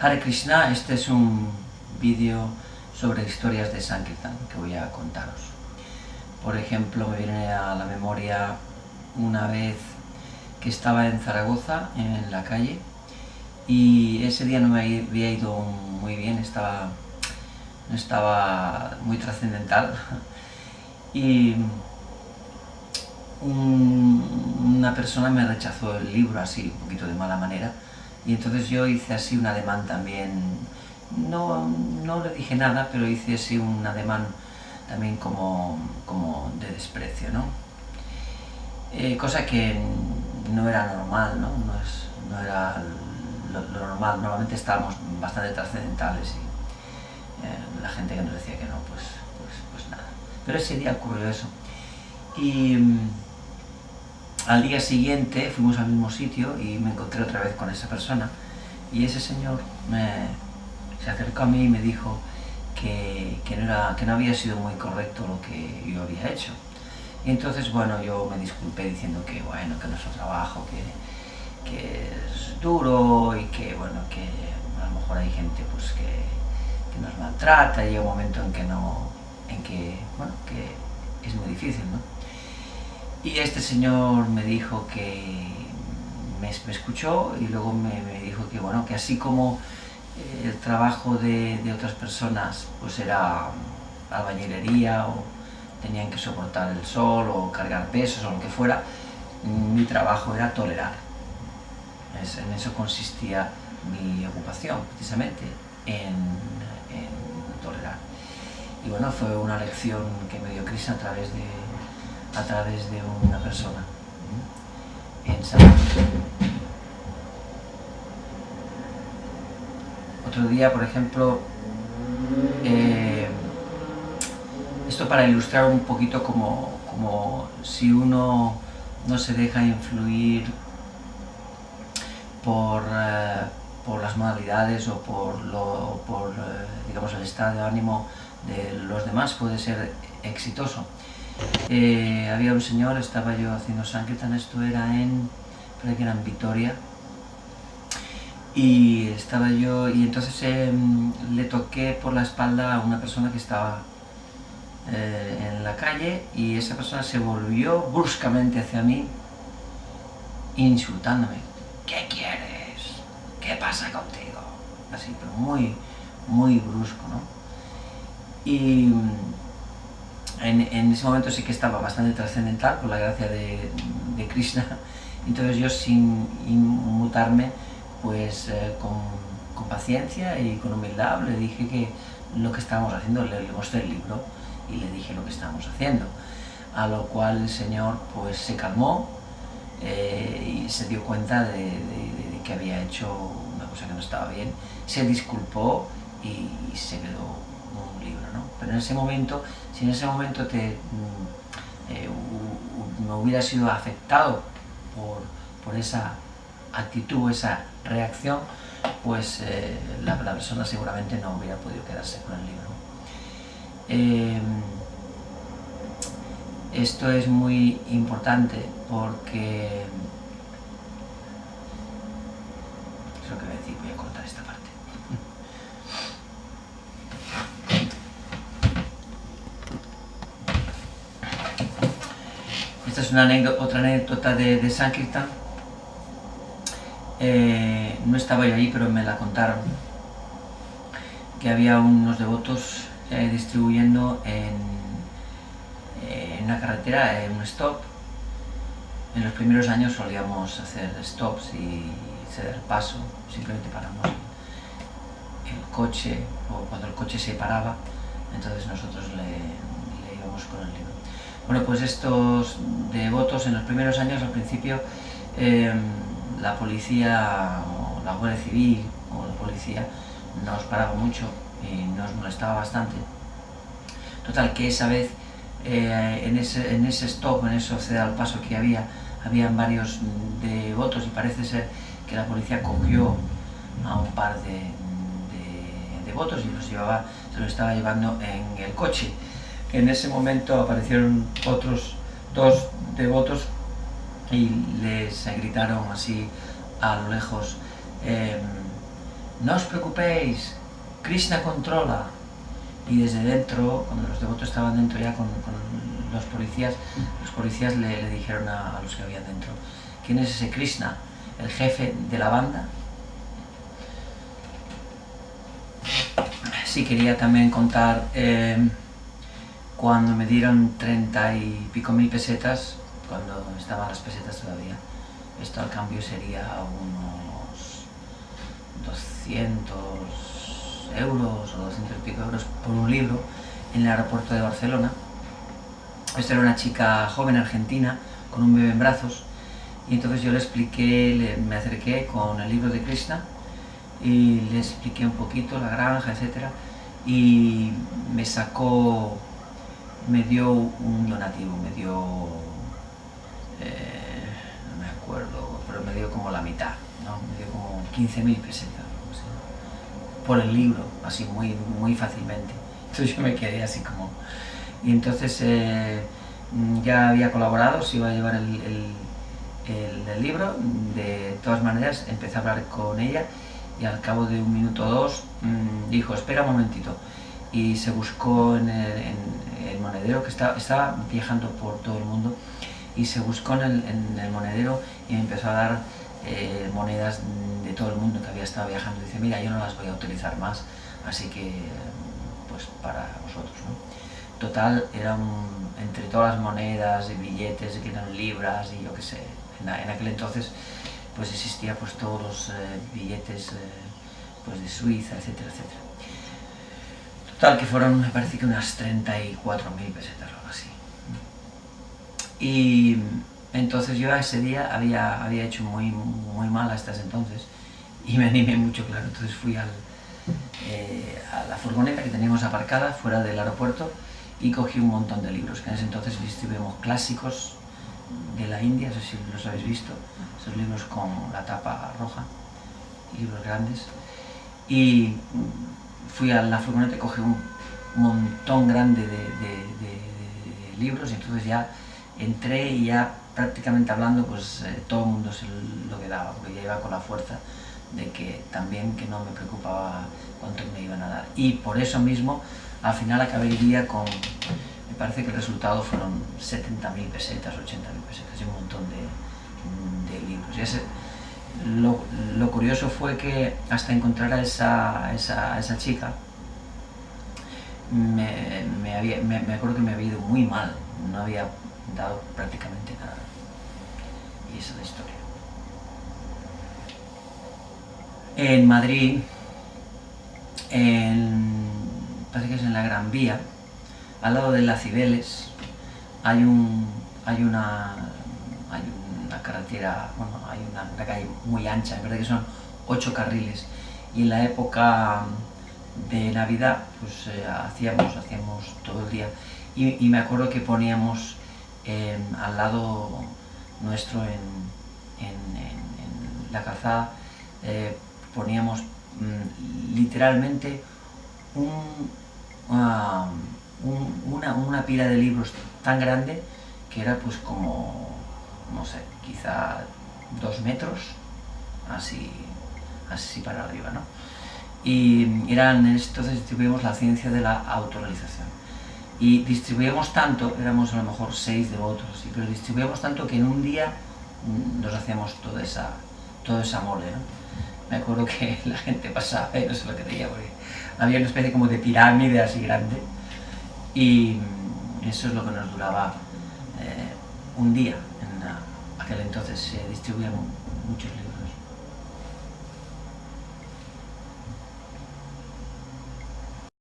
Hare Krishna, este es un vídeo sobre historias de Sankirtan que voy a contaros. Por ejemplo, me viene a la memoria una vez que estaba en Zaragoza, en la calle, y ese día no me había ido muy bien, no estaba muy trascendental, y una persona me rechazó el libro así, un poquito de mala manera, y entonces yo hice así un ademán también, no le dije nada, pero hice así un ademán también como de desprecio, ¿no? Cosa que no era normal, ¿no? No era lo normal. Normalmente estábamos bastante trascendentales y la gente que nos decía que no, pues nada. Pero ese día ocurrió eso. Y al día siguiente fuimos al mismo sitio y me encontré otra vez con esa persona, y ese señor se acercó a mí y me dijo que no había sido muy correcto lo que yo había hecho. Y entonces, bueno, yo me disculpé diciendo que, bueno, que nuestro trabajo, que es duro y que, bueno, que a lo mejor hay gente pues que nos maltrata, y llega un momento en que es muy difícil, ¿no? Y este señor me dijo que me escuchó, y luego me dijo que, bueno, que así como el trabajo de otras personas pues era albañilería, o tenían que soportar el sol o cargar pesos o lo que fuera, mi trabajo era tolerar. En eso consistía mi ocupación, precisamente, en tolerar. Y bueno, fue una lección que me dio Krishna a través de una persona en San. Otro día, por ejemplo, esto para ilustrar un poquito como si uno no se deja influir por las modalidades o por digamos, el estado de ánimo de los demás, puede ser exitoso. Había un señor, estaba yo haciendo Sankirtan, esto era creo que era en Vitoria, y estaba yo, y entonces le toqué por la espalda a una persona que estaba en la calle, y esa persona se volvió bruscamente hacia mí, insultándome. ¿Qué quieres? ¿Qué pasa contigo? Así, pero muy brusco, ¿no? Y en ese momento sí que estaba bastante trascendental, por la gracia de Krishna. Entonces yo, sin inmutarme, pues con paciencia y con humildad, le dije que lo que estábamos haciendo, le mostré el libro y le dije lo que estábamos haciendo, a lo cual el señor pues se calmó y se dio cuenta de que había hecho una cosa que no estaba bien, se disculpó y se quedó un libro, ¿no? Pero en ese momento, si en ese momento me hubiera sido afectado por esa actitud, esa reacción, pues la persona seguramente no hubiera podido quedarse con el libro. Esto es muy importante porque es lo que voy a decir. Voy a cortar esta parte. Esta es otra anécdota de Sankirtan. No estaba yo ahí, pero me la contaron, que había unos devotos distribuyendo en una carretera, en un stop. En los primeros años solíamos hacer stops y ceder paso, simplemente paramos el coche, o cuando el coche se paraba, entonces nosotros le íbamos con el libro. Bueno, pues estos devotos en los primeros años, al principio, la policía, o la Guardia Civil, o la policía, nos paraba mucho y nos molestaba bastante. Total, que esa vez, en ese stop, en ese ceder al paso que habían varios devotos, y parece ser que la policía cogió a un par de devotos y se los estaba llevando en el coche. En ese momento aparecieron otros dos devotos y les gritaron así a lo lejos, no os preocupéis, Krishna controla. Y desde dentro, cuando los devotos estaban dentro ya con los policías le dijeron a los que habían dentro, ¿quién es ese Krishna? ¿El jefe de la banda? Sí, quería también contar cuando me dieron 30 y pico mil pesetas, cuando estaban las pesetas todavía. Esto al cambio sería unos 200 euros o 200 y pico euros por un libro en el aeropuerto de Barcelona. Esta era una chica joven argentina con un bebé en brazos, y entonces yo le expliqué, me acerqué con el libro de Krishna y le expliqué un poquito la granja, etcétera, y me dio un donativo, me dio, no me acuerdo, pero me dio como la mitad, ¿no? Me dio como 15.000 pesetas, no sé, por el libro, así muy fácilmente. Entonces yo me quedé así como... Y entonces ya había colaborado, se iba a llevar el libro. De todas maneras empecé a hablar con ella y al cabo de un minuto o dos dijo, espera un momentito, y se buscó en el monedero, que estaba viajando por todo el mundo, y se buscó en el monedero y me empezó a dar monedas de todo el mundo que había estado viajando. Dice, mira, yo no las voy a utilizar más, así que pues para vosotros, ¿no? Total, entre todas las monedas y billetes que eran libras y yo qué sé, en aquel entonces pues existía pues todos los billetes pues de Suiza, etcétera, etcétera. Total, que fueron, me parece que unas 34.000 pesetas o algo así. Y entonces yo ese día había hecho muy mal hasta ese entonces y me animé mucho, claro. Entonces fui a la furgoneta que teníamos aparcada fuera del aeropuerto y cogí un montón de libros, que en ese entonces distribuíamos clásicos de la India, no sé si los habéis visto, esos libros con la tapa roja, libros grandes, y fui a la furgoneta y cogí un montón grande de libros, y entonces ya entré y ya prácticamente hablando, pues todo el mundo se lo quedaba, porque ya iba con la fuerza de que también que no me preocupaba cuánto me iban a dar. Y por eso mismo, al final acabé el día con, me parece que el resultado fueron 70.000 pesetas, 80.000 pesetas y un montón de libros. Y lo curioso fue que hasta encontrar a esa chica, me acuerdo que me había ido muy mal, no había dado prácticamente nada. Y esa es la historia. En Madrid, parece que es en la Gran Vía, al lado de la Cibeles, hay una carretera, bueno, hay una calle muy ancha, es verdad que son 8 carriles, y en la época de Navidad pues hacíamos todo el día, y me acuerdo que poníamos al lado nuestro en la calzada, poníamos literalmente una pila de libros tan grande que era pues como, no sé, quizá 2 metros, así para arriba, ¿no? Y entonces distribuíamos la ciencia de la autorrealización. Y distribuíamos tanto, éramos a lo mejor 6 devotos, pero distribuíamos tanto que en un día nos hacíamos toda esa mole, ¿no? Me acuerdo que la gente pasaba y no sé lo que tenía, porque había una especie como de pirámide así grande, y eso es lo que nos duraba un día. En aquel entonces se distribuían muchos libros.